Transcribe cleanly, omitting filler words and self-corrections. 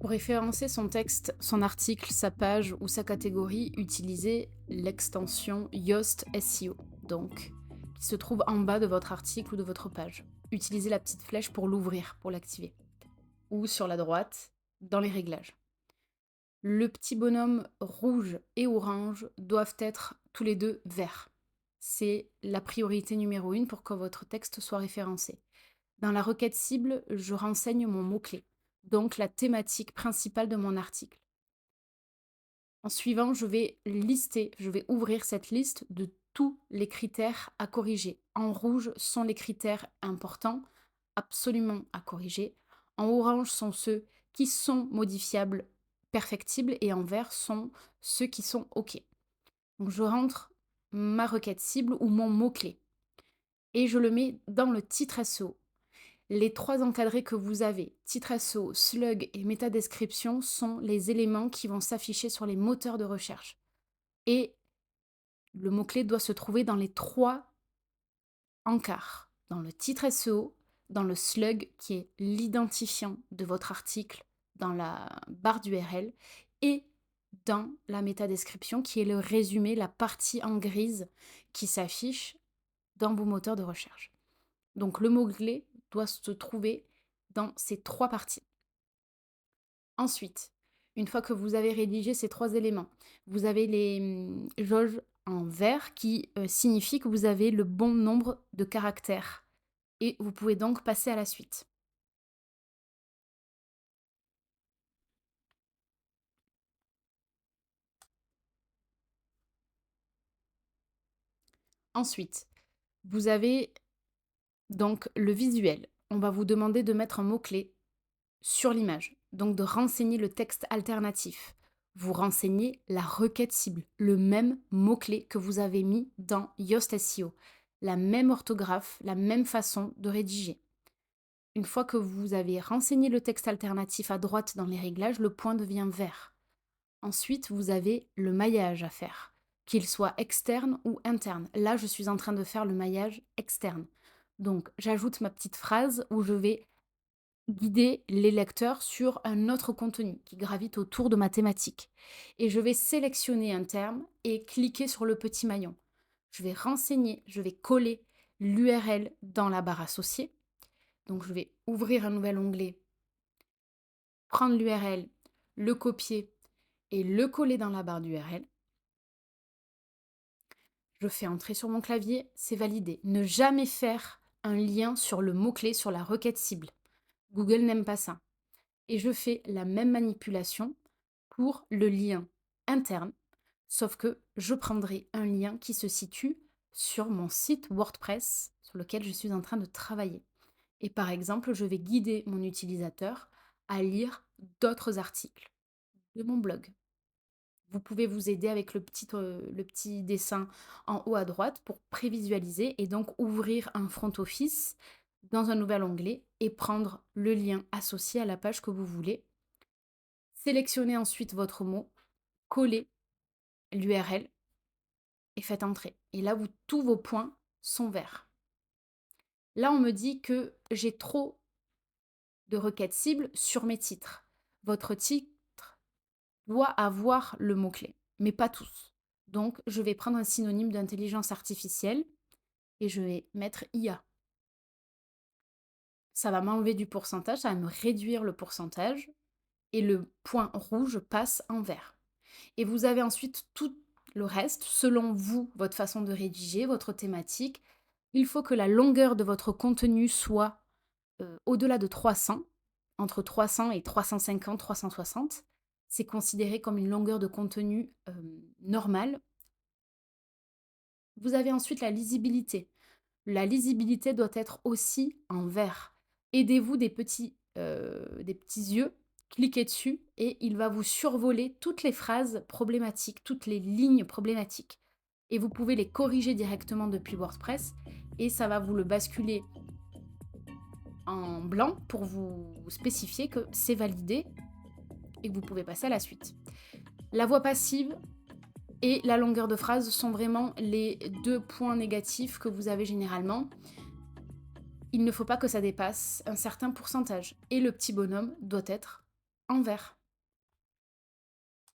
Pour référencer son texte, son article, sa page ou sa catégorie, utilisez l'extension Yoast SEO, donc qui se trouve en bas de votre article ou de votre page. Utilisez la petite flèche pour l'ouvrir, pour l'activer, ou sur la droite, dans les réglages. Le petit bonhomme rouge et orange doivent être tous les deux verts. C'est la priorité numéro 1 pour que votre texte soit référencé. Dans la requête cible, je renseigne mon mot-clé, donc la thématique principale de mon article. En suivant, je vais ouvrir cette liste de tous les critères à corriger. En rouge sont les critères importants, absolument à corriger. En orange sont ceux qui sont modifiables, perfectibles, et en vert sont ceux qui sont OK. Donc je rentre ma requête cible ou mon mot-clé et je le mets dans le titre SEO. Les trois encadrés que vous avez, titre SEO, slug et métadescription, sont les éléments qui vont s'afficher sur les moteurs de recherche. Et le mot-clé doit se trouver dans les trois encarts, dans le titre SEO, dans le slug qui est l'identifiant de votre article dans la barre d'URL et dans la métadescription qui est le résumé, la partie en grise qui s'affiche dans vos moteurs de recherche. Donc le mot-clé doit se trouver dans ces trois parties. Ensuite, une fois que vous avez rédigé ces trois éléments, vous avez les jauges en vert qui signifient que vous avez le bon nombre de caractères. Et vous pouvez donc passer à la suite. Ensuite, vous avez donc le visuel. On va vous demander de mettre un mot-clé sur l'image, donc de renseigner le texte alternatif. Vous renseignez la requête cible, le même mot-clé que vous avez mis dans Yoast SEO, la même orthographe, la même façon de rédiger. Une fois que vous avez renseigné le texte alternatif à droite dans les réglages, le point devient vert. Ensuite, vous avez le maillage à faire, qu'il soit externe ou interne. Là, je suis en train de faire le maillage externe. Donc, j'ajoute ma petite phrase où je vais guider les lecteurs sur un autre contenu qui gravite autour de ma thématique. Et je vais sélectionner un terme et cliquer sur le petit maillon. Je vais renseigner, je vais coller l'URL dans la barre associée. Donc je vais ouvrir un nouvel onglet, prendre l'URL, le copier et le coller dans la barre d'URL. Je fais entrer sur mon clavier, c'est validé. Ne jamais faire un lien sur le mot-clé sur la requête cible. Google n'aime pas ça. Et je fais la même manipulation pour le lien interne, sauf que je prendrai un lien qui se situe sur mon site WordPress sur lequel je suis en train de travailler. Et par exemple, je vais guider mon utilisateur à lire d'autres articles de mon blog. Vous pouvez vous aider avec le petit dessin en haut à droite pour prévisualiser et donc ouvrir un front office dans un nouvel onglet et prendre le lien associé à la page que vous voulez. Sélectionnez ensuite votre mot, collez l'URL et faites entrer. Et là, tous vos points sont verts. Là, on me dit que j'ai trop de requêtes cibles sur mes titres. Votre titre doit avoir le mot-clé, mais pas tous. Donc, je vais prendre un synonyme d'intelligence artificielle et je vais mettre IA. Ça va m'enlever du pourcentage, ça va me réduire le pourcentage et le point rouge passe en vert. Et vous avez ensuite tout le reste, selon vous, votre façon de rédiger, votre thématique. Il faut que la longueur de votre contenu soit au-delà de 300, entre 300 et 350, 360. C'est considéré comme une longueur de contenu normale. Vous avez ensuite la lisibilité. La lisibilité doit être aussi en vert. Aidez-vous des petits yeux, cliquez dessus et il va vous survoler toutes les phrases problématiques, toutes les lignes problématiques. Et vous pouvez les corriger directement depuis WordPress et ça va vous le basculer en blanc pour vous spécifier que c'est validé et que vous pouvez passer à la suite. La voix passive et la longueur de phrase sont vraiment les deux points négatifs que vous avez généralement. Il ne faut pas que ça dépasse un certain pourcentage. Et le petit bonhomme doit être en vert.